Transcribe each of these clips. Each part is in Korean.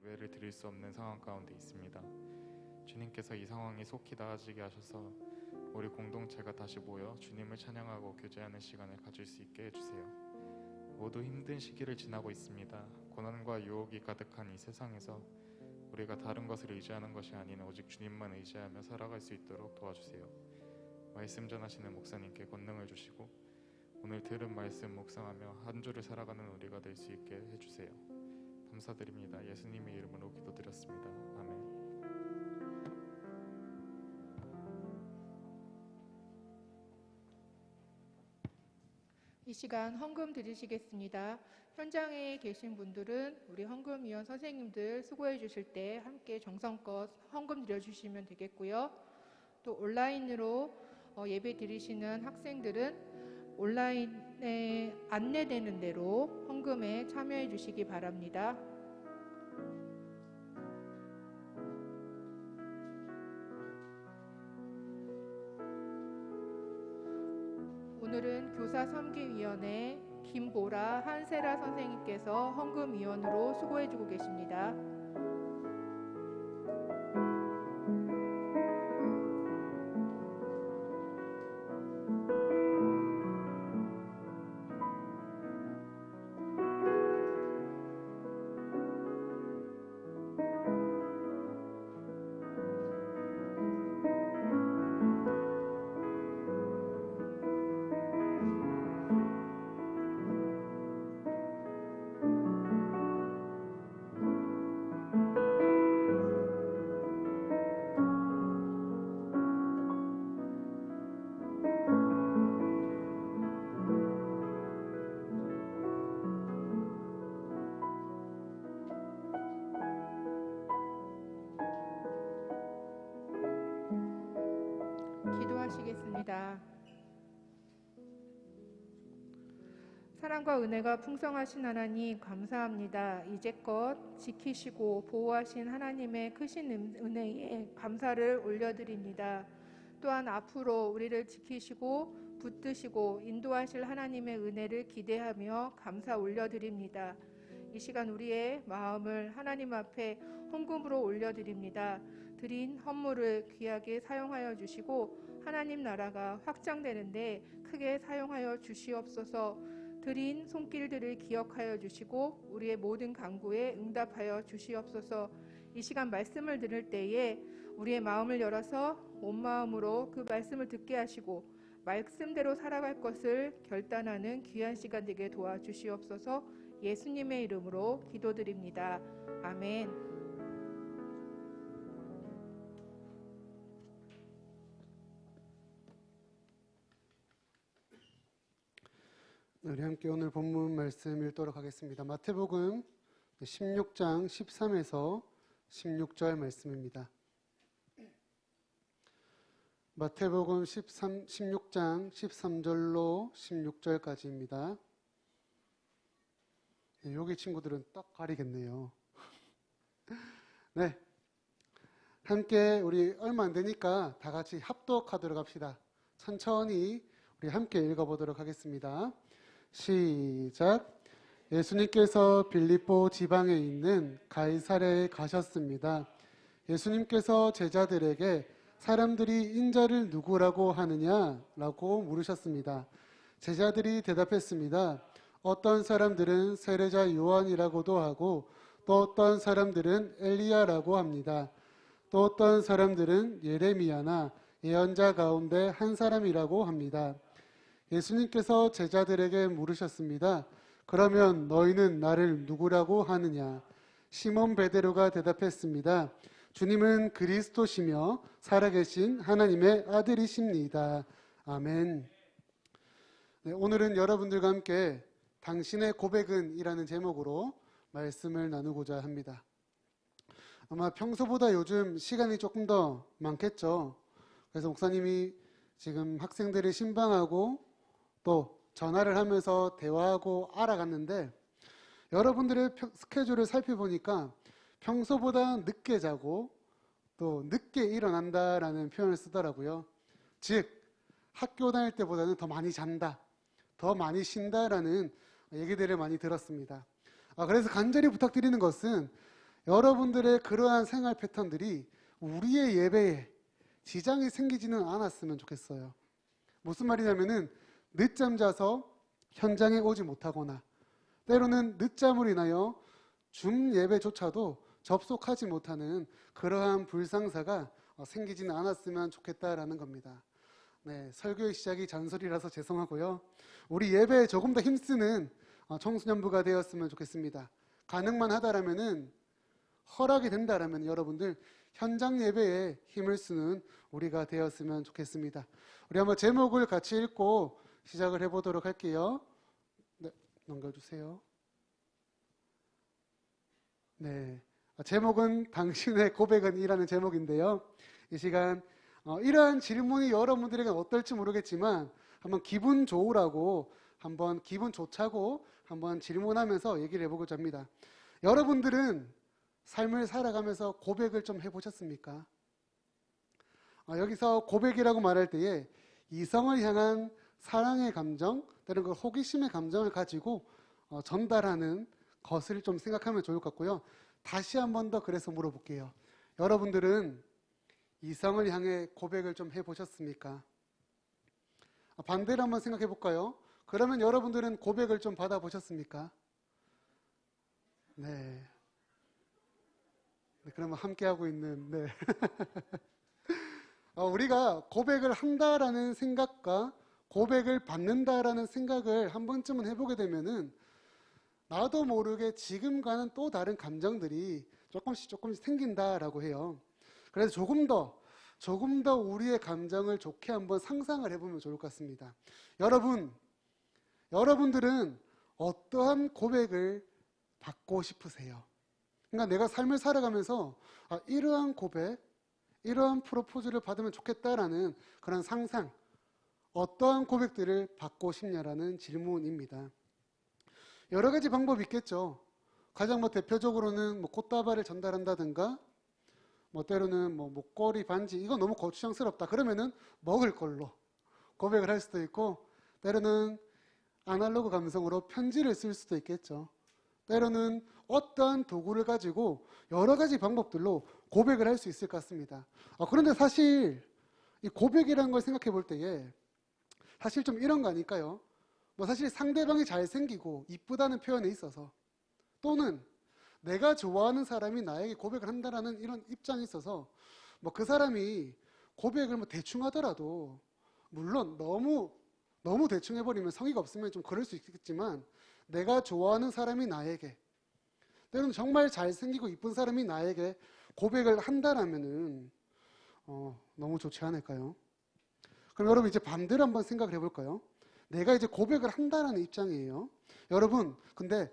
예배를 드릴 수 없는 상황 가운데 있습니다. 주님께서 이 상황이 속히 나아지게 하셔서 우리 공동체가 다시 모여 주님을 찬양하고 교제하는 시간을 가질 수 있게 해주세요. 모두 힘든 시기를 지나고 있습니다. 고난과 유혹이 가득한 이 세상에서 우리가 다른 것을 의지하는 것이 아닌 오직 주님만 의지하며 살아갈 수 있도록 도와주세요. 말씀 전하시는 목사님께 권능을 주시고 오늘 들은 말씀 묵상하며 한 주를 살아가는 우리가 될 수 있게 해주세요. 감사드립니다. 예수님의 이름으로 기도드렸습니다. 아멘. 이 시간 헌금 드리시겠습니다. 현장에 계신 분들은 우리 헌금위원 선생님들 수고해 주실 때 함께 정성껏 헌금 드려주시면 되겠고요. 또 온라인으로 예배 드리시는 학생들은 온라인에 안내되는 대로 헌금에 참여해 주시기 바랍니다. 오늘은 교사섬기위원회 김보라 한세라 선생님께서 헌금위원으로 수고해주고 계십니다. 기도하시겠습니다. 사랑과 은혜가 풍성하신 하나님 감사합니다. 이제껏 지키시고 보호하신 하나님의 크신 은혜에 감사를 올려드립니다. 또한 앞으로 우리를 지키시고 붙드시고 인도하실 하나님의 은혜를 기대하며 감사 올려드립니다. 이 시간 우리의 마음을 하나님 앞에 헌금으로 올려드립니다. 드린 헌물을 귀하게 사용하여 주시고 하나님 나라가 확장되는데 크게 사용하여 주시옵소서. 드린 손길들을 기억하여 주시고 우리의 모든 간구에 응답하여 주시옵소서. 이 시간 말씀을 들을 때에 우리의 마음을 열어서 온 마음으로 그 말씀을 듣게 하시고 말씀대로 살아갈 것을 결단하는 귀한 시간 되게 도와주시옵소서. 예수님의 이름으로 기도드립니다. 아멘. 우리 함께 오늘 본문 말씀 읽도록 하겠습니다. 마태복음 16장 13에서 16절 말씀입니다. 마태복음 16장 13절로 16절까지입니다. 여기 친구들은 딱 가리겠네요. 네, 함께 우리 얼마 안 되니까 다 같이 합독하도록 합시다. 천천히 우리 함께 읽어보도록 하겠습니다. 시작. 예수님께서 빌립보 지방에 있는 가이사랴에 가셨습니다. 예수님께서 제자들에게 사람들이 인자를 누구라고 하느냐? 라고 물으셨습니다. 제자들이 대답했습니다. 어떤 사람들은 세례자 요한이라고도 하고 또 어떤 사람들은 엘리야라고 합니다. 또 어떤 사람들은 예레미야나 예언자 가운데 한 사람이라고 합니다. 예수님께서 제자들에게 물으셨습니다. 그러면 너희는 나를 누구라고 하느냐? 시몬 베드로가 대답했습니다. 주님은 그리스도시며 살아계신 하나님의 아들이십니다. 아멘. 네, 오늘은 여러분들과 함께 당신의 고백은 이라는 제목으로 말씀을 나누고자 합니다. 아마 평소보다 요즘 시간이 조금 더 많겠죠. 그래서 목사님이 지금 학생들을 신방하고 또 전화를 하면서 대화하고 알아갔는데 여러분들의 스케줄을 살펴보니까 평소보다 늦게 자고 또 늦게 일어난다라는 표현을 쓰더라고요. 즉 학교 다닐 때보다는 더 많이 잔다, 더 많이 쉰다라는 얘기들을 많이 들었습니다. 그래서 간절히 부탁드리는 것은 여러분들의 그러한 생활 패턴들이 우리의 예배에 지장이 생기지는 않았으면 좋겠어요. 무슨 말이냐면은 늦잠 자서 현장에 오지 못하거나 때로는 늦잠으로 인하여 중예배조차도 접속하지 못하는 그러한 불상사가 생기지는 않았으면 좋겠다라는 겁니다. 네, 설교의 시작이 잔소리라서 죄송하고요. 우리 예배에 조금 더 힘쓰는 청소년부가 되었으면 좋겠습니다. 가능만 하다라면은 허락이 된다라면 여러분들 현장 예배에 힘을 쓰는 우리가 되었으면 좋겠습니다. 우리 한번 제목을 같이 읽고 시작을 해보도록 할게요. 네, 넘겨주세요. 네, 제목은 당신의 고백은 이라는 제목인데요. 이 시간 이러한 질문이 여러분들에게 어떨지 모르겠지만 한번 기분 좋으라고 한번 기분 좋자고 한번 질문하면서 얘기를 해보고자 합니다. 여러분들은 삶을 살아가면서 고백을 좀 해보셨습니까? 여기서 고백이라고 말할 때에 이성을 향한 사랑의 감정, 때로는 그 호기심의 감정을 가지고 전달하는 것을 좀 생각하면 좋을 것 같고요. 다시 한 번 더 그래서 물어볼게요. 여러분들은 이성을 향해 고백을 좀 해보셨습니까? 반대로 한번 생각해 볼까요? 그러면 여러분들은 고백을 좀 받아보셨습니까? 네. 그러면 함께하고 있는, 네. 우리가 고백을 한다라는 생각과 고백을 받는다라는 생각을 한 번쯤은 해보게 되면은 나도 모르게 지금과는 또 다른 감정들이 조금씩 생긴다라고 해요. 그래서 조금 더 우리의 감정을 좋게 한번 상상을 해보면 좋을 것 같습니다. 여러분들은 어떠한 고백을 받고 싶으세요? 그러니까 내가 삶을 살아가면서 이러한 고백, 이러한 프로포즈를 받으면 좋겠다라는 그런 상상, 어떠한 고백들을 받고 싶냐라는 질문입니다. 여러 가지 방법이 있겠죠. 가장 대표적으로는 꽃다발을 전달한다든가, 때로는 목걸이, 반지, 이거 너무 거추장스럽다. 그러면은 먹을 걸로 고백을 할 수도 있고, 때로는 아날로그 감성으로 편지를 쓸 수도 있겠죠. 때로는 어떠한 도구를 가지고 여러 가지 방법들로 고백을 할 수 있을 것 같습니다. 그런데 사실 이 고백이라는 걸 생각해 볼 때에 사실 좀 이런 거 아닐까요? 사실 상대방이 잘생기고 이쁘다는 표현에 있어서 또는 내가 좋아하는 사람이 나에게 고백을 한다라는 이런 입장에 있어서 그 사람이 고백을 대충 하더라도 물론 너무 대충 해버리면 성의가 없으면 좀 그럴 수 있겠지만 내가 좋아하는 사람이 나에게 때로는 정말 잘생기고 이쁜 사람이 나에게 고백을 한다라면은 너무 좋지 않을까요? 그럼 여러분 이제 반대로 한번 생각을 해볼까요? 내가 이제 고백을 한다라는 입장이에요. 여러분 근데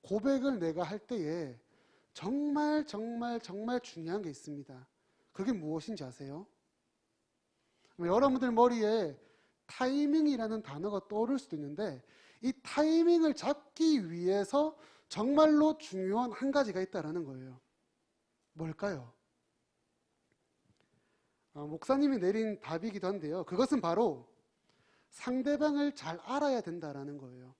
고백을 내가 할 때에 정말 중요한 게 있습니다. 그게 무엇인지 아세요? 여러분들 머리에 타이밍이라는 단어가 떠오를 수도 있는데 이 타이밍을 잡기 위해서 정말로 중요한 한 가지가 있다는 거예요. 뭘까요? 목사님이 내린 답이기도 한데요. 그것은 바로 상대방을 잘 알아야 된다는 거예요.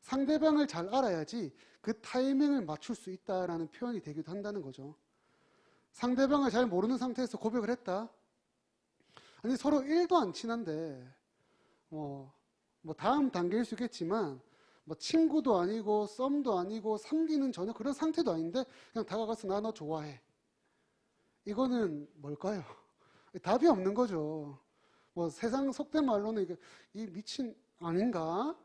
상대방을 잘 알아야지 그 타이밍을 맞출 수 있다라는 표현이 되기도 한다는 거죠. 상대방을 잘 모르는 상태에서 고백을 했다. 아니 서로 1도 안 친한데 다음 단계일 수 있겠지만 친구도 아니고 썸도 아니고 삼기는 전혀 그런 상태도 아닌데 그냥 다가가서 나 너 좋아해. 이거는 뭘까요? 답이 없는 거죠. 세상 속된 말로는 이 미친 아닌가?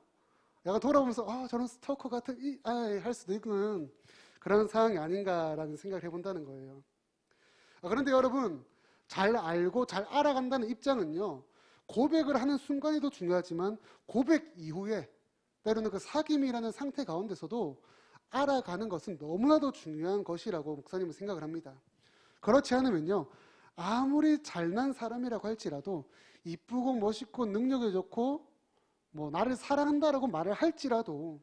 약간 돌아보면서 저런 스토커 같은 할 수도 있는 그런 상황이 아닌가라는 생각을 해본다는 거예요. 그런데 여러분 잘 알고 잘 알아간다는 입장은요. 고백을 하는 순간에도 중요하지만 고백 이후에 때로는 그 사귐이라는 상태 가운데서도 알아가는 것은 너무나도 중요한 것이라고 목사님은 생각을 합니다. 그렇지 않으면요. 아무리 잘난 사람이라고 할지라도 이쁘고 멋있고 능력이 좋고 나를 사랑한다라고 말을 할지라도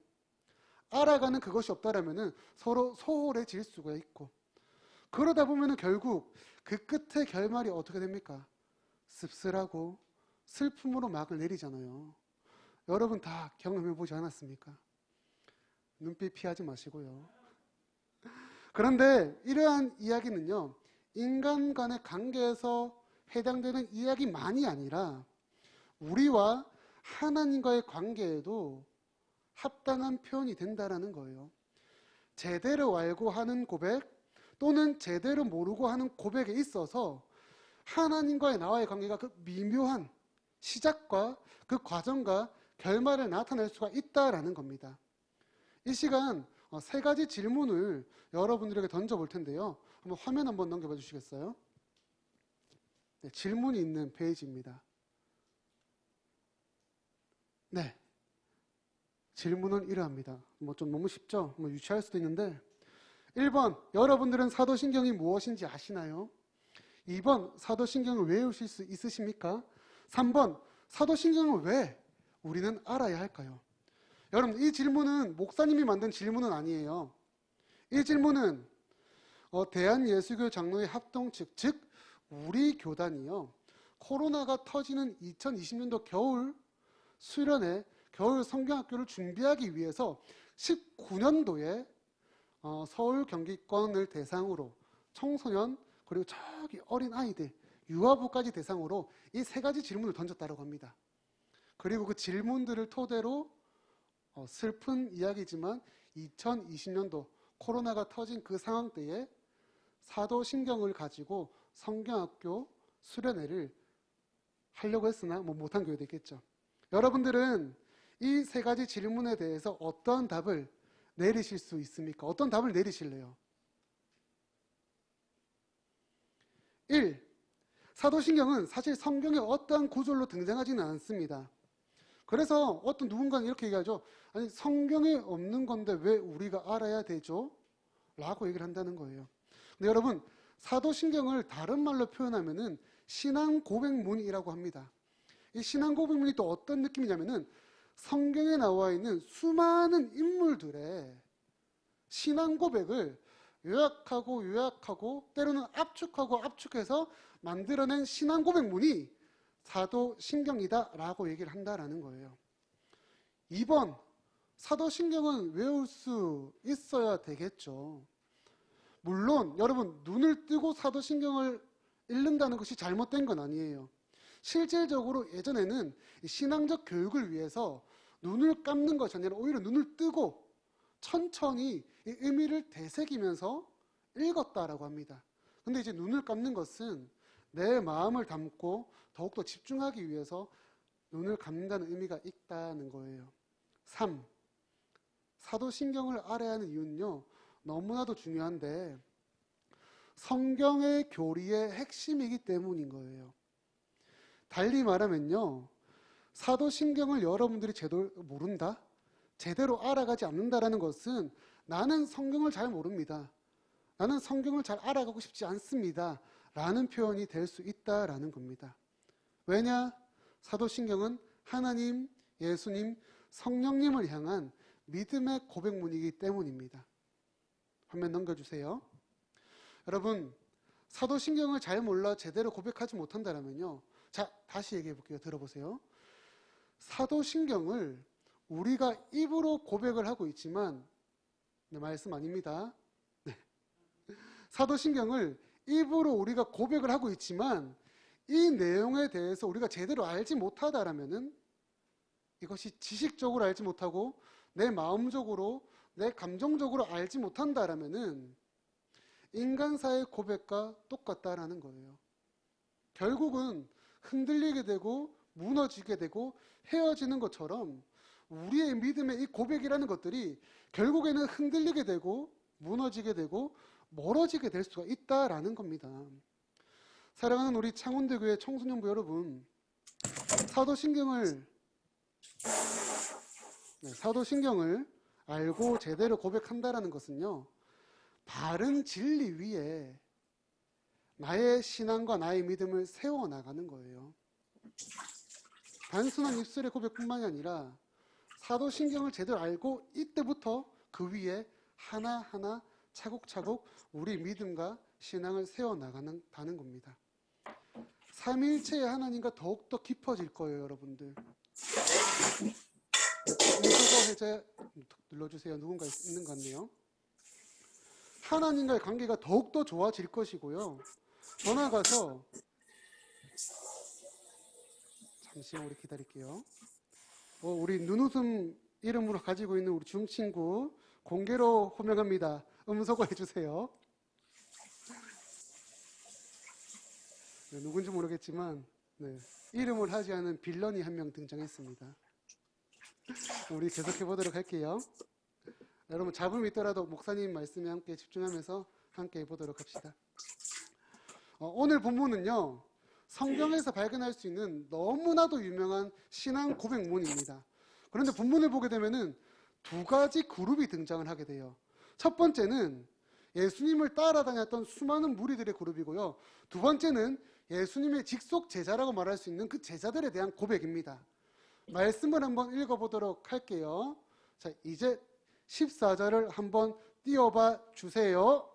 알아가는 그것이 없다라면은 서로 소홀해질 수가 있고 그러다 보면은 결국 그 끝의 결말이 어떻게 됩니까? 씁쓸하고 슬픔으로 막을 내리잖아요. 여러분 다 경험해보지 않았습니까? 눈빛 피하지 마시고요. 그런데 이러한 이야기는요, 인간 간의 관계에서 해당되는 이야기만이 아니라 우리와 하나님과의 관계에도 합당한 표현이 된다라는 거예요. 제대로 알고 하는 고백 또는 제대로 모르고 하는 고백에 있어서 하나님과의 나와의 관계가 그 미묘한 시작과 그 과정과 결말을 나타낼 수가 있다라는 겁니다. 이 시간 세 가지 질문을 여러분들에게 던져볼 텐데요. 한번 화면 한번 넘겨봐 주시겠어요? 네, 질문이 있는 페이지입니다. 네, 질문은 이러합니다. 좀 너무 쉽죠? 유치할 수도 있는데 1번, 여러분들은 사도신경이 무엇인지 아시나요? 2번, 사도신경을 외우실 수 있으십니까? 3번, 사도신경을 왜 우리는 알아야 할까요? 여러분, 이 질문은 목사님이 만든 질문은 아니에요. 이 질문은 대한예수교 장로회 합동 측, 즉 우리 교단이요, 코로나가 터지는 2020년도 겨울 수련회, 겨울 성경학교를 준비하기 위해서 19년도에 서울 경기권을 대상으로 청소년 그리고 저기 어린 아이들, 유아부까지 대상으로 이 세 가지 질문을 던졌다고 합니다. 그리고 그 질문들을 토대로 슬픈 이야기지만 2020년도 코로나가 터진 그 상황 때에 사도신경을 가지고 성경학교 수련회를 하려고 했으나 못한 교회도 있겠죠. 여러분들은 이 세 가지 질문에 대해서 어떤 답을 내리실 수 있습니까? 어떤 답을 내리실래요? 1. 사도신경은 사실 성경에 어떠한 구절로 등장하지는 않습니다. 그래서 어떤 누군가는 이렇게 얘기하죠. 아니, 성경에 없는 건데 왜 우리가 알아야 되죠? 라고 얘기를 한다는 거예요. 근데 여러분, 사도신경을 다른 말로 표현하면은 신앙고백문이라고 합니다. 이 신앙고백문이 또 어떤 느낌이냐면은 성경에 나와 있는 수많은 인물들의 신앙고백을 요약하고 때로는 압축해서 만들어낸 신앙고백문이 사도신경이다라고 얘기를 한다라는 거예요. 2번, 사도신경은 외울 수 있어야 되겠죠. 물론 여러분, 눈을 뜨고 사도신경을 읽는다는 것이 잘못된 건 아니에요. 실질적으로 예전에는 신앙적 교육을 위해서 눈을 감는 것이 아니라 오히려 눈을 뜨고 천천히 이 의미를 되새기면서 읽었다라고 합니다. 근데 이제 눈을 감는 것은 내 마음을 담고 더욱더 집중하기 위해서 눈을 감는다는 의미가 있다는 거예요. 3. 사도신경을 알아야 하는 이유는요, 너무나도 중요한데 성경의 교리의 핵심이기 때문인 거예요. 달리 말하면요, 사도신경을 여러분들이 제대로 모른다? 제대로 알아가지 않는다라는 것은 나는 성경을 잘 모릅니다. 나는 성경을 잘 알아가고 싶지 않습니다. 라는 표현이 될 수 있다라는 겁니다. 왜냐? 사도신경은 하나님, 예수님, 성령님을 향한 믿음의 고백문이기 때문입니다. 화면 넘겨주세요. 여러분, 사도신경을 잘 몰라 제대로 고백하지 못한다면요. 자, 다시 얘기해 볼게요. 들어보세요. 사도신경을 우리가 입으로 고백을 하고 있지만, 네, 말씀 아닙니다. 네. 사도신경을 입으로 우리가 고백을 하고 있지만 이 내용에 대해서 우리가 제대로 알지 못하다라면은, 이것이 지식적으로 알지 못하고 내 마음적으로 내 감정적으로 알지 못한다라면은 인간사의 고백과 똑같다라는 거예요. 결국은 흔들리게 되고 무너지게 되고 헤어지는 것처럼 우리의 믿음의 이 고백이라는 것들이 결국에는 흔들리게 되고 무너지게 되고 멀어지게 될 수가 있다라는 겁니다. 사랑하는 우리 창원대교회 청소년부 여러분, 사도신경을 알고 제대로 고백한다라는 것은요, 바른 진리 위에 나의 신앙과 나의 믿음을 세워나가는 거예요. 단순한 입술의 고백뿐만이 아니라 사도신경을 제대로 알고 이때부터 그 위에 하나하나 차곡차곡 우리 믿음과 신앙을 세워나가는 겁니다. 삼위일체의 하나님과 더욱더 깊어질 거예요, 여러분들. 인수거 해제 눌러주세요. 누군가 있는 것 같네요. 하나님과의 관계가 더욱더 좋아질 것이고요. 더 나아가서 잠시만 우리 기다릴게요. 우리 눈웃음 이름으로 가지고 있는 우리 중친구 공개로 호명합니다. 음소거 해주세요. 네, 누군지 모르겠지만 네, 이름을 하지 않은 빌런이 한 명 등장했습니다. 우리 계속해 보도록 할게요. 여러분 잡음이 있더라도 목사님 말씀에 함께 집중하면서 함께 해보도록 합시다. 오늘 본문은요, 성경에서 발견할 수 있는 너무나도 유명한 신앙 고백문입니다. 그런데 본문을 보게 되면은 두 가지 그룹이 등장을 하게 돼요. 첫 번째는 예수님을 따라다녔던 수많은 무리들의 그룹이고요. 두 번째는 예수님의 직속 제자라고 말할 수 있는 그 제자들에 대한 고백입니다. 말씀을 한번 읽어보도록 할게요. 자, 이제 14절을 한번 띄워봐 주세요.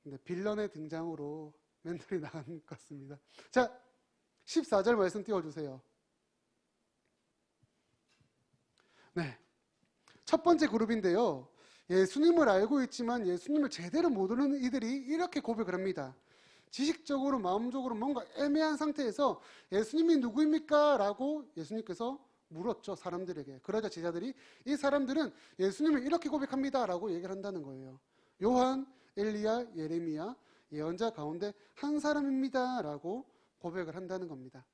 네, 빌런의 등장으로 멘탈이 나간 것 같습니다. 자, 14절 말씀 띄워주세요. 네, 첫 번째 그룹인데요. 예수님을 알고 있지만 예수님을 제대로 모르는 이들이 이렇게 고백을 합니다. 지식적으로 마음적으로 뭔가 애매한 상태에서 예수님이 누구입니까? 라고 예수님께서 물었죠, 사람들에게. 그러자 제자들이 이 사람들은 예수님을 이렇게 고백합니다 라고 얘기를 한다는 거예요. 요한, 엘리야, 예레미야, 예언자 가운데 한 사람입니다 라고 고백을 한다는 겁니다.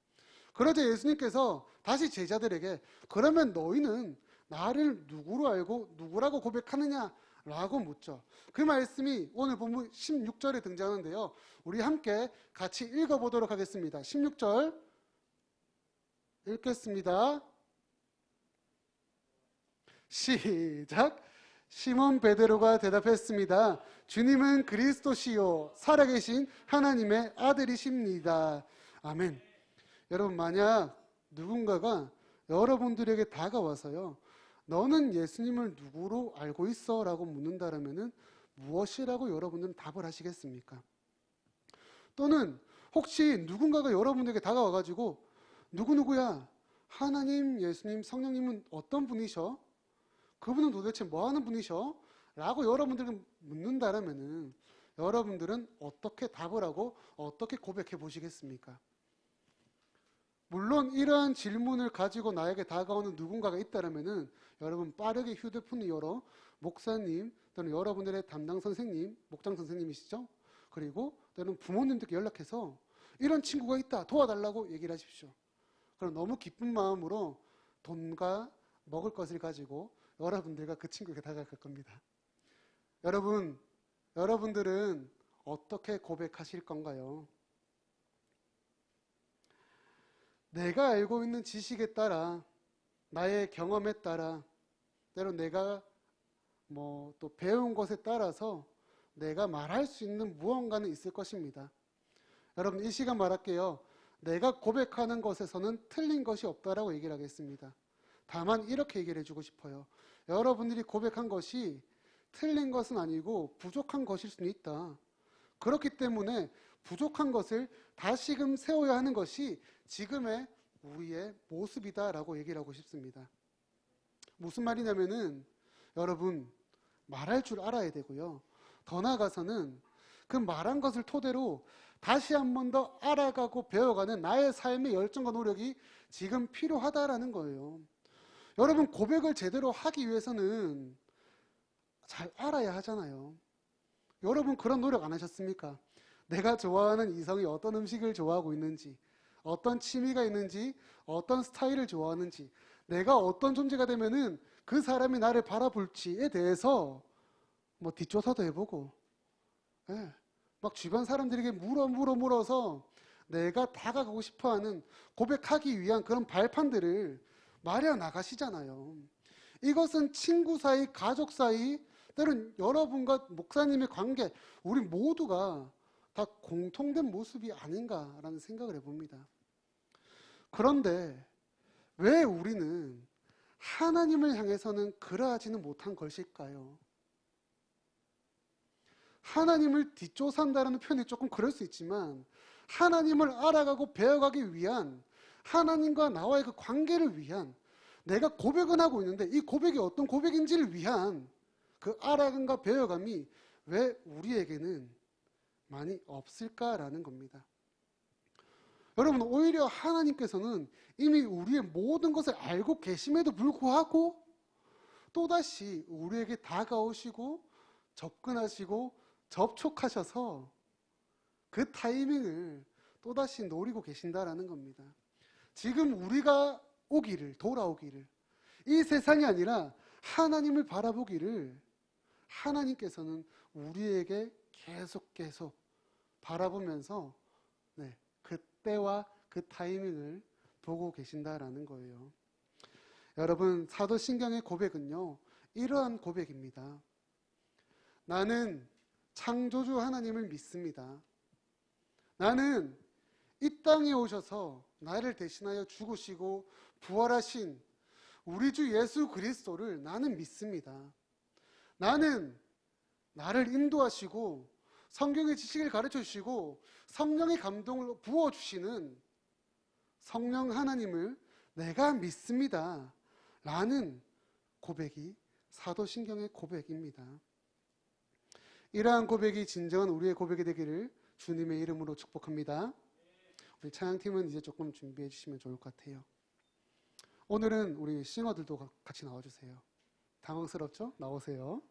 그러자 예수님께서 다시 제자들에게 그러면 너희는 나를 누구로 알고 누구라고 고백하느냐 라고 묻죠. 그 말씀이 오늘 본문 16절에 등장하는데요. 우리 함께 같이 읽어보도록 하겠습니다. 16절 읽겠습니다. 시작. 시몬 베드로가 대답했습니다. 주님은 그리스도시요 살아계신 하나님의 아들이십니다. 아멘. 여러분, 만약 누군가가 여러분들에게 다가와서요, 너는 예수님을 누구로 알고 있어? 라고 묻는다라면은 무엇이라고 여러분들은 답을 하시겠습니까? 또는 혹시 누군가가 여러분에게 다가와가지고 누구누구야? 하나님, 예수님, 성령님은 어떤 분이셔? 그분은 도대체 뭐 하는 분이셔? 라고 여러분들에게 묻는다라면은 여러분들은 어떻게 답을 하고 어떻게 고백해 보시겠습니까? 물론 이러한 질문을 가지고 나에게 다가오는 누군가가 있다라면은 여러분 빠르게 휴대폰을 열어 목사님 또는 여러분들의 담당 선생님, 목장 선생님이시죠? 그리고 또는 부모님들께 연락해서 이런 친구가 있다, 도와달라고 얘기를 하십시오. 그럼 너무 기쁜 마음으로 돈과 먹을 것을 가지고 여러분들과 그 친구에게 다가갈 겁니다. 여러분들은 어떻게 고백하실 건가요? 내가 알고 있는 지식에 따라, 나의 경험에 따라, 때로 내가 또 배운 것에 따라서 내가 말할 수 있는 무언가는 있을 것입니다. 여러분, 이 시간 말할게요. 내가 고백하는 것에서는 틀린 것이 없다라고 얘기를 하겠습니다. 다만 이렇게 얘기를 해주고 싶어요. 여러분들이 고백한 것이 틀린 것은 아니고 부족한 것일 수는 있다. 그렇기 때문에 부족한 것을 다시금 세워야 하는 것이 지금의 우리의 모습이다라고 얘기를 하고 싶습니다. 무슨 말이냐면은 여러분, 말할 줄 알아야 되고요. 더 나아가서는 그 말한 것을 토대로 다시 한 번 더 알아가고 배워가는 나의 삶의 열정과 노력이 지금 필요하다라는 거예요. 여러분, 고백을 제대로 하기 위해서는 잘 알아야 하잖아요. 여러분, 그런 노력 안 하셨습니까? 내가 좋아하는 이성이 어떤 음식을 좋아하고 있는지, 어떤 취미가 있는지, 어떤 스타일을 좋아하는지, 내가 어떤 존재가 되면은 그 사람이 나를 바라볼지에 대해서 뒷조사도 해보고, 막 주변 사람들에게 물어서 내가 다가가고 싶어하는, 고백하기 위한 그런 발판들을 마련 나가시잖아요. 이것은 친구 사이, 가족 사이, 때론 여러분과 목사님의 관계, 우리 모두가 다 공통된 모습이 아닌가라는 생각을 해봅니다. 그런데 왜 우리는 하나님을 향해서는 그러하지는 못한 것일까요? 하나님을 뒷조사한다는 표현이 조금 그럴 수 있지만 하나님을 알아가고 배워가기 위한, 하나님과 나와의 그 관계를 위한, 내가 고백은 하고 있는데 이 고백이 어떤 고백인지를 위한 그 알아감과 배워감이 왜 우리에게는 많이 없을까라는 겁니다. 여러분, 오히려 하나님께서는 이미 우리의 모든 것을 알고 계심에도 불구하고 또다시 우리에게 다가오시고 접근하시고 접촉하셔서 그 타이밍을 또다시 노리고 계신다라는 겁니다. 지금 우리가 돌아오기를, 이 세상이 아니라 하나님을 바라보기를 하나님께서는 우리에게 계속 바라보면서 그때와 그 타이밍을 보고 계신다라는 거예요. 여러분, 사도신경의 고백은요, 이러한 고백입니다. 나는 창조주 하나님을 믿습니다. 나는 이 땅에 오셔서 나를 대신하여 죽으시고 부활하신 우리 주 예수 그리스도를 나는 믿습니다. 나는 나를 인도하시고 성경의 지식을 가르쳐 주시고 성령의 감동을 부어주시는 성령 하나님을 내가 믿습니다. 라는 고백이 사도신경의 고백입니다. 이러한 고백이 진정한 우리의 고백이 되기를 주님의 이름으로 축복합니다. 우리 찬양팀은 이제 조금 준비해 주시면 좋을 것 같아요. 오늘은 우리 싱어들도 같이 나와주세요. 당황스럽죠? 나오세요.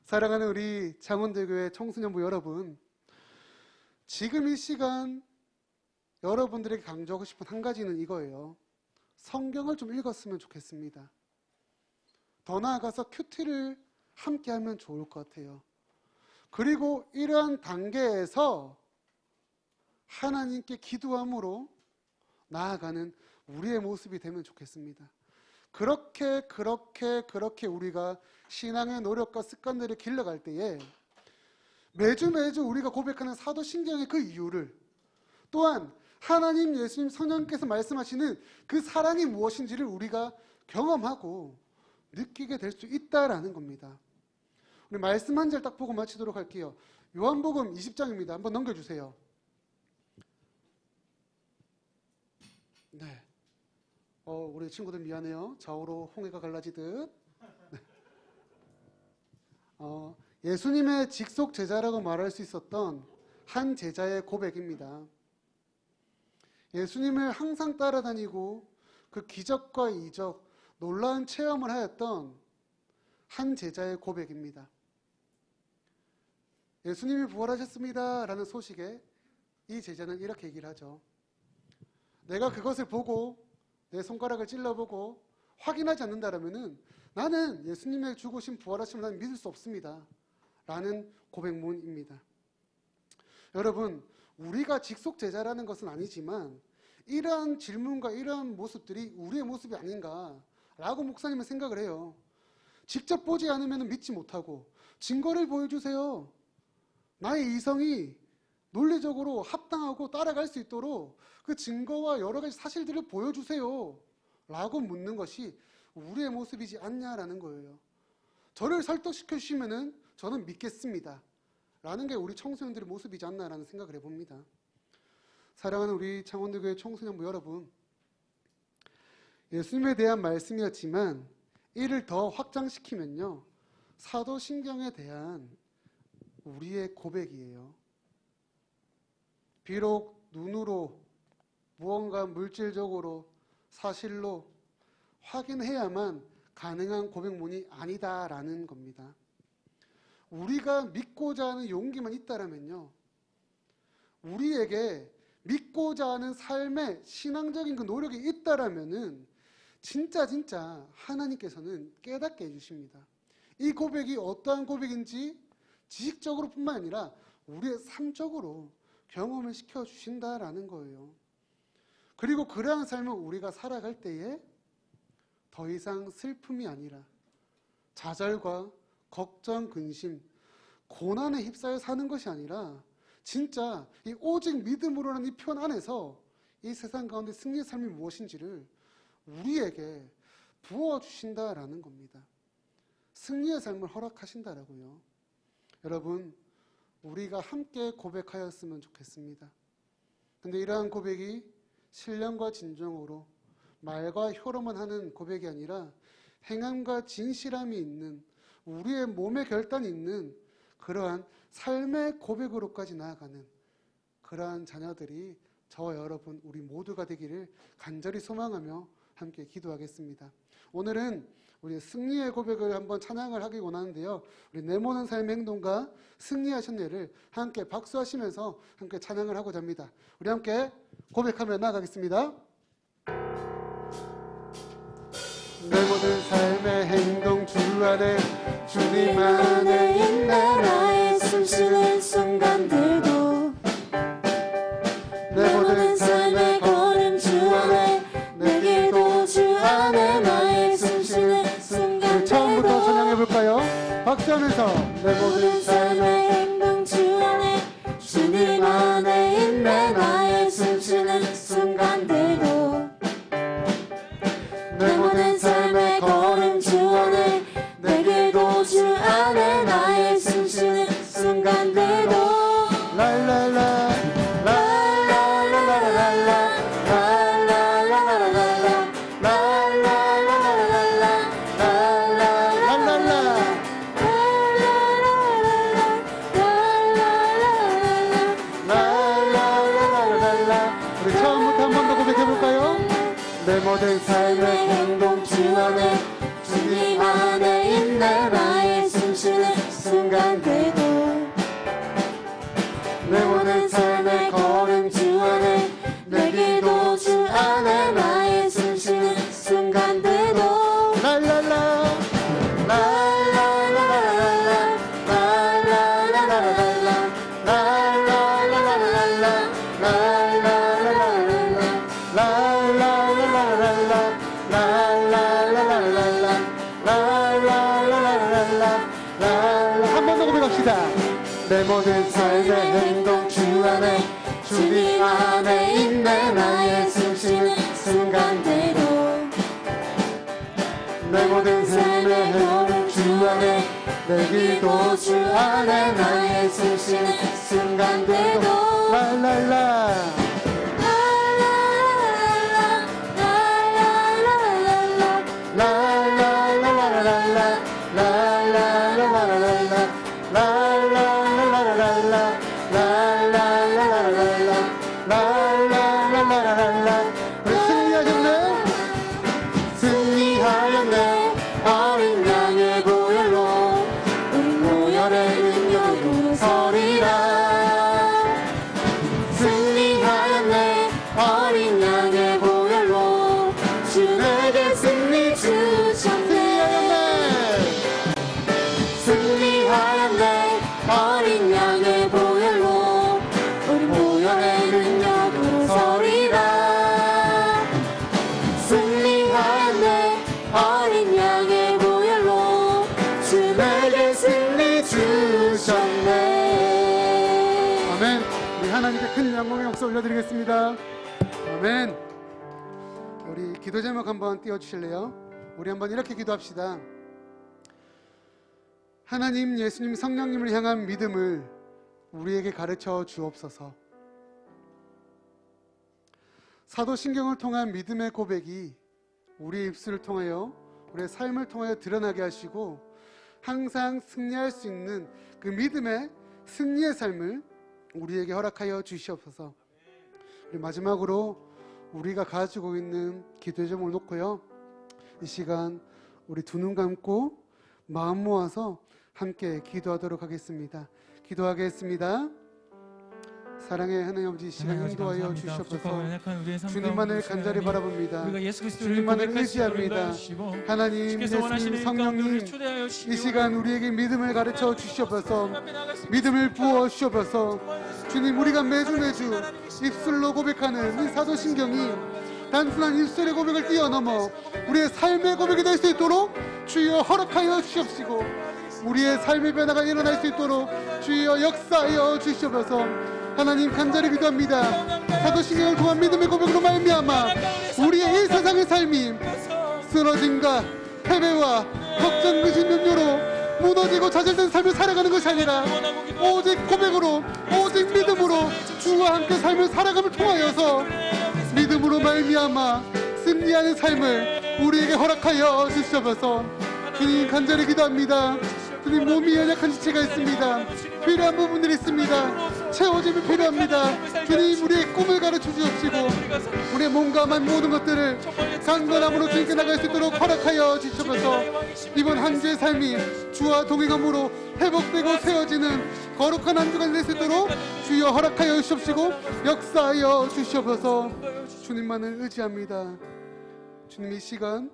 사랑하는 우리 장원대교회 청소년부 여러분, 지금 이 시간 여러분들에게 강조하고 싶은 한 가지는 이거예요. 성경을 좀 읽었으면 좋겠습니다. 더 나아가서 큐티를 함께 하면 좋을 것 같아요. 그리고 이러한 단계에서 하나님께 기도함으로 나아가는 우리의 모습이 되면 좋겠습니다. 그렇게 우리가 신앙의 노력과 습관들을 길러갈 때에 매주 우리가 고백하는 사도신경의 그 이유를, 또한 하나님, 예수님, 성령께서 말씀하시는 그 사랑이 무엇인지를 우리가 경험하고 느끼게 될 수 있다라는 겁니다. 우리 말씀 한 절 딱 보고 마치도록 할게요. 요한복음 20장입니다. 한번 넘겨주세요. 네. 우리 친구들 미안해요. 좌우로 홍해가 갈라지듯. 네. 예수님의 직속 제자라고 말할 수 있었던 한 제자의 고백입니다. 예수님을 항상 따라다니고 그 기적과 이적, 놀라운 체험을 하였던 한 제자의 고백입니다. 예수님이 부활하셨습니다 라는 소식에 이 제자는 이렇게 얘기를 하죠. 내가 그것을 보고 내 손가락을 찔러보고 확인하지 않는다라면은 나는 예수님의 죽으신 부활하심을 나는 믿을 수 없습니다 라는 고백문입니다. 여러분, 우리가 직속 제자라는 것은 아니지만 이러한 질문과 이러한 모습들이 우리의 모습이 아닌가라고 목사님은 생각을 해요. 직접 보지 않으면 믿지 못하고 증거를 보여주세요. 나의 이성이 논리적으로 합당하고 따라갈 수 있도록 그 증거와 여러 가지 사실들을 보여주세요 라고 묻는 것이 우리의 모습이지 않냐라는 거예요. 저를 설득시켜 주시면은 저는 믿겠습니다 라는 게 우리 청소년들의 모습이지 않나라는 생각을 해봅니다. 사랑하는 우리 창원대교회 청소년부 여러분, 예수님에 대한 말씀이었지만 이를 더 확장시키면요, 사도신경에 대한 우리의 고백이에요. 비록 눈으로 무언가 물질적으로 사실로 확인해야만 가능한 고백문이 아니다라는 겁니다. 우리가 믿고자 하는 용기만 있다라면요, 우리에게 믿고자 하는 삶의 신앙적인 그 노력이 있다라면은 진짜 하나님께서는 깨닫게 해주십니다. 이 고백이 어떠한 고백인지 지식적으로 뿐만 아니라 우리의 삶적으로 경험을 시켜주신다라는 거예요. 그리고 그러한 삶을 우리가 살아갈 때에 더 이상 슬픔이 아니라 좌절과 걱정, 근심, 고난에 휩싸여 사는 것이 아니라 진짜 이 오직 믿음으로라는 이 표현 안에서 이 세상 가운데 승리의 삶이 무엇인지를 우리에게 부어주신다라는 겁니다. 승리의 삶을 허락하신다라고요. 여러분, 우리가 함께 고백하였으면 좋겠습니다. 근데 이러한 고백이 신령과 진정으로 말과 혀로만 하는 고백이 아니라 행함과 진실함이 있는, 우리의 몸에 결단이 있는 그러한 삶의 고백으로까지 나아가는 그러한 자녀들이 저와 여러분 우리 모두가 되기를 간절히 소망하며 함께 기도하겠습니다. 오늘은 우리 승리의 고백을 한번 찬양을 하기 원하는데요. 우리 내모는 삶의 행동과 승리하셨네를 함께 박수하시면서 함께 찬양을 하고자 합니다. 우리 함께 고백하며 나아가겠습니다. 내 모든 삶의 행동 주 안에 주님 안에 있네. 나의 숨쉬는 순간들도 내 모든 삶의 걸음 주 안에 내 길도 주 안에 나의 숨쉬는 순간들도 처음부터 찬양해볼까요? 박수하면서 내 모든 삶의 행동 주 안에 주님 안에 있네. 나의 숨쉬는 순간들도 내 모든 삶의 걸음 주 안에 내 길도 주 안에 나의 숨쉬는 순간들도 랄랄라 우리 처음부터 한 번 더 고백해볼까요? 내 모든 삶의 행동 주 안에 주님 안에 있네. 나의 숨쉬는 순간들도 내 모든 삶의 걸음 주 안에 내 길도 주 안에 나의 숨쉬는 순간들도 랄랄라 한 번 더 고백합시다. 내 모든 삶의 행동 주 안에 주님 안에 있네. 나의 숨쉬는 순간들도 내 모든 삶의 걸음 주 안에 내 길도 주 안에 나의 숨쉬는 순간들도 랄랄라 우리 승리하셨네. 승리하였네. 어린 양의 보혈로 우리 모열의 능력으로 서리라. 승리하였네. 어린 양의 보혈로 주 내게 승리 주셨네. 승리하였네. 어린 양의 보혈로 우리 모열의 능력으로 서리라. 승리하였네. 어린 양의 보혈로 주 내게 승리 주셨네. 아멘. 우리 하나님께 큰 영광의 박수 올려드리겠습니다. 아멘. 우리 기도 제목 한번 띄워주실래요? 우리 한번 이렇게 기도합시다. 하나님, 예수님, 성령님을 향한 믿음을 우리에게 가르쳐 주옵소서. 사도신경을 통한 믿음의 고백이 우리의 입술을 통하여 우리의 삶을 통하여 드러나게 하시고 항상 승리할 수 있는 그 믿음의 승리의 삶을 우리에게 허락하여 주시옵소서. 우리 마지막으로 우리가 가지고 있는 기도의 제목을 놓고요, 이 시간 우리 두 눈 감고 마음 모아서 함께 기도하도록 하겠습니다. 기도하겠습니다. 사랑의 하나님 아버지, 이 시간 인도하여 주시옵소서. 주님만을 간절히 바라봅니다. 주님만을 의지합니다. 하나님, 예수님, 성령님, 이 시간 우리에게 믿음을 가르쳐 주시옵소서. 믿음을 부어 주시옵소서. 주님, 우리가 매주 입술로 고백하는 이 사도신경이 단순한 입술의 고백을 뛰어넘어 우리의 삶의 고백이 될 수 있도록 주여 허락하여 주시옵시고, 우리의 삶의 변화가 일어날 수 있도록 주여 역사하여 주시옵소서. 하나님, 간절히 기도합니다. 사도신경을 통한 믿음의 고백으로 말미암아 우리의 이 세상의 삶이 쓰러짐과 패배와 걱정, 의심, 염려로 무너지고 좌절된 삶을 살아가는 것이 아니라 오직 고백으로, 오직 믿음으로 주와 함께 삶을 살아감을 통하여서 믿음으로 말미암아 승리하는 삶을 우리에게 허락하여 주시옵소서. 주님 간절히 기도합니다. 주님 몸이 연약한 지체가 있습니다. 필요한 부분들이 있습니다. 채워짐이 필요합니다. 주님 우리의 꿈을 가르쳐 주옵시고 우리의 몸과 만 모든 것들을 강건함으로 주님께 나갈 수 있도록 허락하여 주시옵소서. 이번 한 주의 삶이 주와 동행함으로 회복되고 세워지는 거룩한 한 주가 될 수 있도록 주여 허락하여 주시옵시고 역사하여 주시옵소서. 주님만을 의지합니다. 주님 이 시간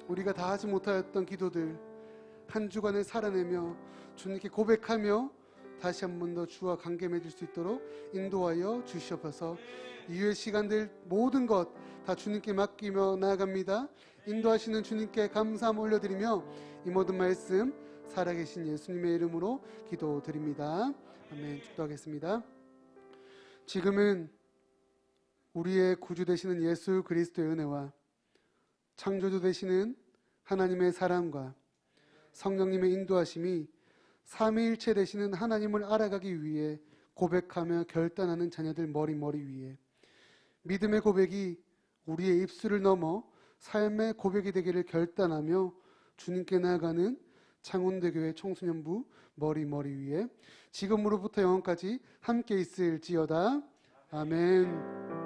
우리가 다 하지 못하였던 기도들 한 주간을 살아내며 주님께 고백하며 다시 한 번 더 주와 관계 맺을 수 있도록 인도하여 주시옵소서. 이후의 시간들 모든 것 다 주님께 맡기며 나아갑니다. 인도하시는 주님께 감사함 올려드리며 이 모든 말씀 살아계신 예수님의 이름으로 기도드립니다. 아멘. 축도하겠습니다. 지금은 우리의 구주 되시는 예수 그리스도의 은혜와 창조주 되시는 하나님의 사랑과 성령님의 인도하심이 삼위일체 되시는 하나님을 알아가기 위해 고백하며 결단하는 자녀들 머리 위에 믿음의 고백이 우리의 입술을 넘어 삶의 고백이 되기를 결단하며 주님께 나아가는 창원대교회 청소년부 머리 위에 지금으로부터 영원까지 함께 있을지어다. 아멘.